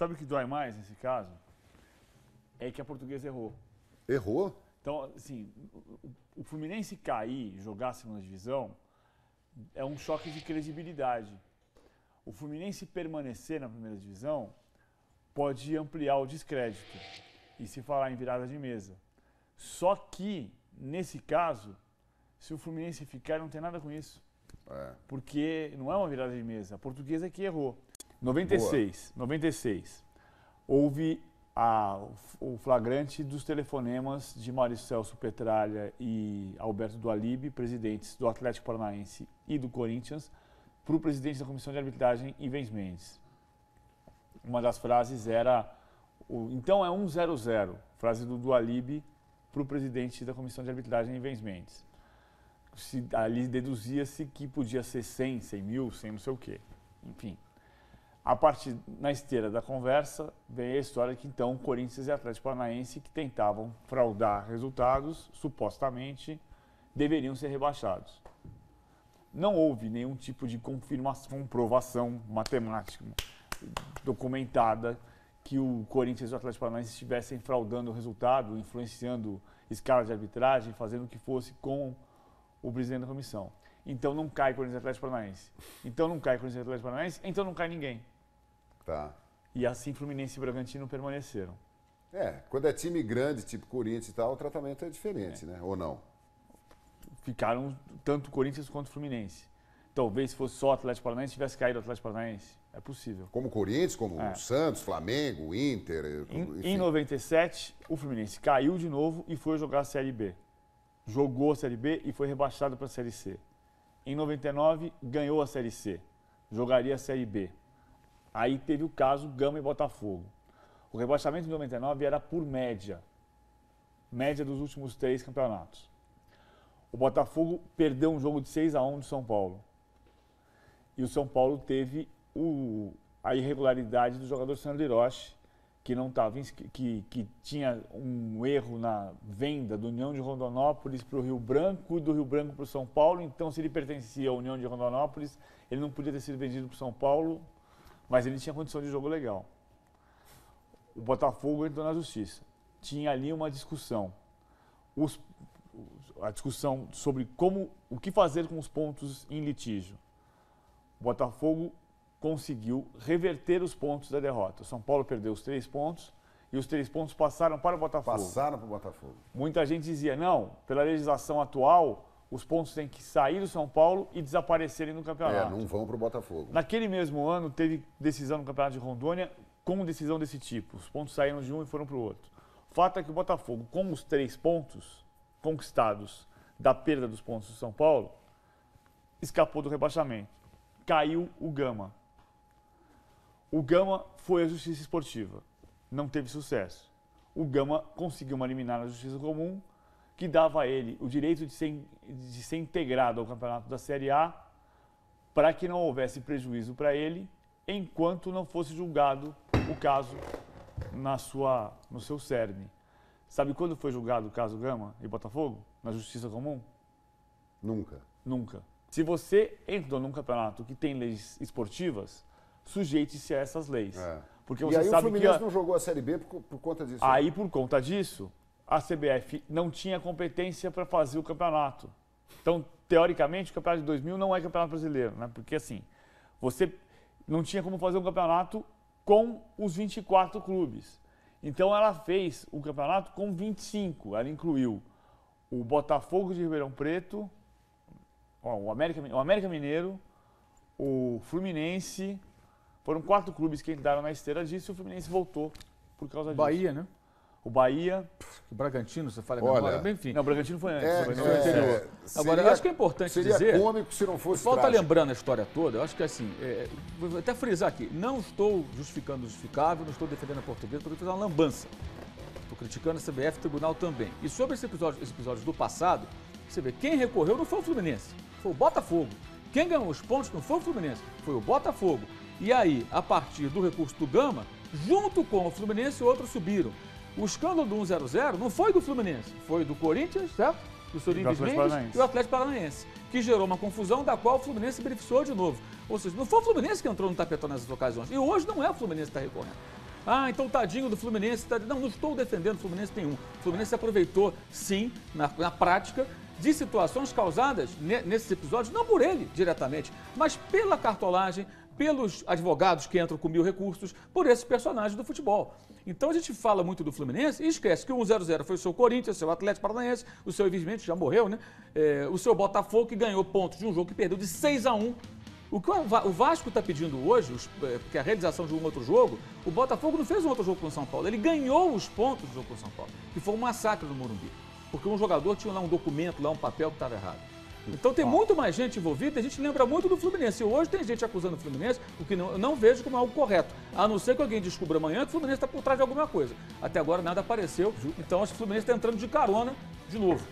sabe o que dói mais nesse caso? É que a Portuguesa errou. Errou? Então, assim, o Fluminense cair, jogar a segunda divisão, é um choque de credibilidade. O Fluminense permanecer na primeira divisão pode ampliar o descrédito e se falar em virada de mesa. Só que, nesse caso, se o Fluminense ficar, não tem nada com isso. Porque não é uma virada de mesa. A Portuguesa é que errou. 96. Houve o flagrante dos telefonemas de Maurício Celso Petralha e Alberto Dualib, presidentes do Atlético Paranaense e do Corinthians, para o presidente da Comissão de Arbitragem, Ivens Mendes. Uma das frases era, então é 1-0-0, frase do Dualib para o presidente da Comissão de Arbitragem, Ivens Mendes. Ali deduzia-se que podia ser 100, 100 mil, 100 não sei o quê. Enfim. A partir, na esteira da conversa, vem a história que então Corinthians e Atlético Paranaense, que tentavam fraudar resultados, supostamente, deveriam ser rebaixados. Não houve nenhum tipo de confirmação, comprovação matemática documentada que o Corinthians e o Atlético Paranaense estivessem fraudando o resultado, influenciando escala de arbitragem, fazendo o que fosse com o presidente da comissão. Então não cai Corinthians e Atlético Paranaense. Então não cai Corinthians e Atlético Paranaense, então não cai ninguém. Tá. E assim Fluminense e Bragantino permaneceram. Quando é time grande, tipo Corinthians e tal, o tratamento é diferente, né? Ou não? Ficaram tanto Corinthians quanto Fluminense. Talvez se fosse só Atlético Paranaense, tivesse caído o Atlético Paranaense. É possível. Como Corinthians, como Santos, Flamengo, Inter... Em 97, o Fluminense caiu de novo e foi jogar a Série B. Jogou a Série B e foi rebaixado para a Série C. Em 99, ganhou a Série C. Jogaria a Série B. Aí teve o caso Gama e Botafogo. O rebaixamento de 99 era por média. Média dos últimos 3 campeonatos. O Botafogo perdeu um jogo de 6-1 do São Paulo. E o São Paulo teve a irregularidade do jogador Sandro Hiroshi, que não tava, que tinha um erro na venda do União de Rondonópolis para o Rio Branco e do Rio Branco para o São Paulo. Então, se ele pertencia à União de Rondonópolis, ele não podia ter sido vendido para o São Paulo, mas ele tinha condição de jogo legal. O Botafogo entrou na justiça. Tinha ali uma discussão. A discussão sobre o que fazer com os pontos em litígio. O Botafogo conseguiu reverter os pontos da derrota. O São Paulo perdeu os 3 pontos e os 3 pontos passaram para o Botafogo. Passaram para o Botafogo. Muita gente dizia, não, pela legislação atual, os pontos têm que sair do São Paulo e desaparecerem no campeonato. Não vão para o Botafogo. Naquele mesmo ano, teve decisão no Campeonato de Rondônia com decisão desse tipo. Os pontos saíram de um e foram para o outro. O fato é que o Botafogo, com os 3 pontos conquistados da perda dos pontos do São Paulo, escapou do rebaixamento. Caiu o Gama. O Gama foi à Justiça Esportiva. Não teve sucesso. O Gama conseguiu uma liminar na Justiça Comum que dava a ele o direito de ser integrado ao campeonato da Série A para que não houvesse prejuízo para ele enquanto não fosse julgado o caso no seu cerne. Sabe quando foi julgado o caso Gama e Botafogo? Na Justiça Comum? Nunca. Nunca. Se você entrou num campeonato que tem leis esportivas, sujeite-se a essas leis. Porque você e aí sabe o Fluminense não jogou a Série B por conta disso? Aí, por conta disso, a CBF não tinha competência para fazer o campeonato. Então, teoricamente, o campeonato de 2000 não é campeonato brasileiro, né? Porque assim, você não tinha como fazer um campeonato com os 24 clubes. Então, ela fez o campeonato com 25. Ela incluiu o Botafogo de Ribeirão Preto, o América Mineiro, o Fluminense. Foram 4 clubes que entraram na esteira disso e o Fluminense voltou por causa disso. Bahia, né? O Bahia. O Bragantino, você fala Olha, agora, enfim. Não, o Bragantino foi antes. Foi anterior. Agora, eu acho que é importante dizer... Seria cômico se não fosse Falta trágico. lembrando a história toda, eu acho que assim, vou até frisar aqui, não estou justificando o justificável, não estou defendendo a Portuguesa, estou defendendo a lambança. Estou criticando a CBF, o Tribunal também. E sobre esse episódio do passado, você vê, quem recorreu não foi o Fluminense, foi o Botafogo. Quem ganhou os pontos não foi o Fluminense, foi o Botafogo. E aí, a partir do recurso do Gama, junto com o Fluminense, outros subiram. O escândalo do 1-0-0 não foi do Fluminense, foi do Corinthians, certo? Do Sr. Ivens Mendes e o Atlético Paranaense, que gerou uma confusão da qual o Fluminense se beneficiou de novo. Ou seja, não foi o Fluminense que entrou no tapetão nessas ocasiões. E hoje não é o Fluminense que está recorrendo. Ah, então tadinho do Fluminense. Não estou defendendo o Fluminense nenhum. O Fluminense aproveitou, sim, na prática, de situações causadas nesses episódios, não por ele diretamente, mas pela cartolagem, pelos advogados que entram com 1000 recursos, por esses personagens do futebol. Então a gente fala muito do Fluminense e esquece que o 1-0-0 foi o seu Corinthians, o seu Atlético Paranaense, o seu, evidentemente, já morreu, né? O seu Botafogo, que ganhou pontos de um jogo que perdeu de 6-1. O que o Vasco está pedindo hoje, porque a realização de um outro jogo, o Botafogo não fez um outro jogo com o São Paulo, ele ganhou os pontos do jogo com o São Paulo, que foi um massacre no Morumbi. Porque um jogador tinha lá um documento, lá um papel que estava errado. Então tem muito mais gente envolvida, a gente lembra muito do Fluminense. E hoje tem gente acusando o Fluminense, o que eu não vejo como algo correto. A não ser que alguém descubra amanhã que o Fluminense está por trás de alguma coisa. Até agora nada apareceu, então acho que o Fluminense está entrando de carona de novo.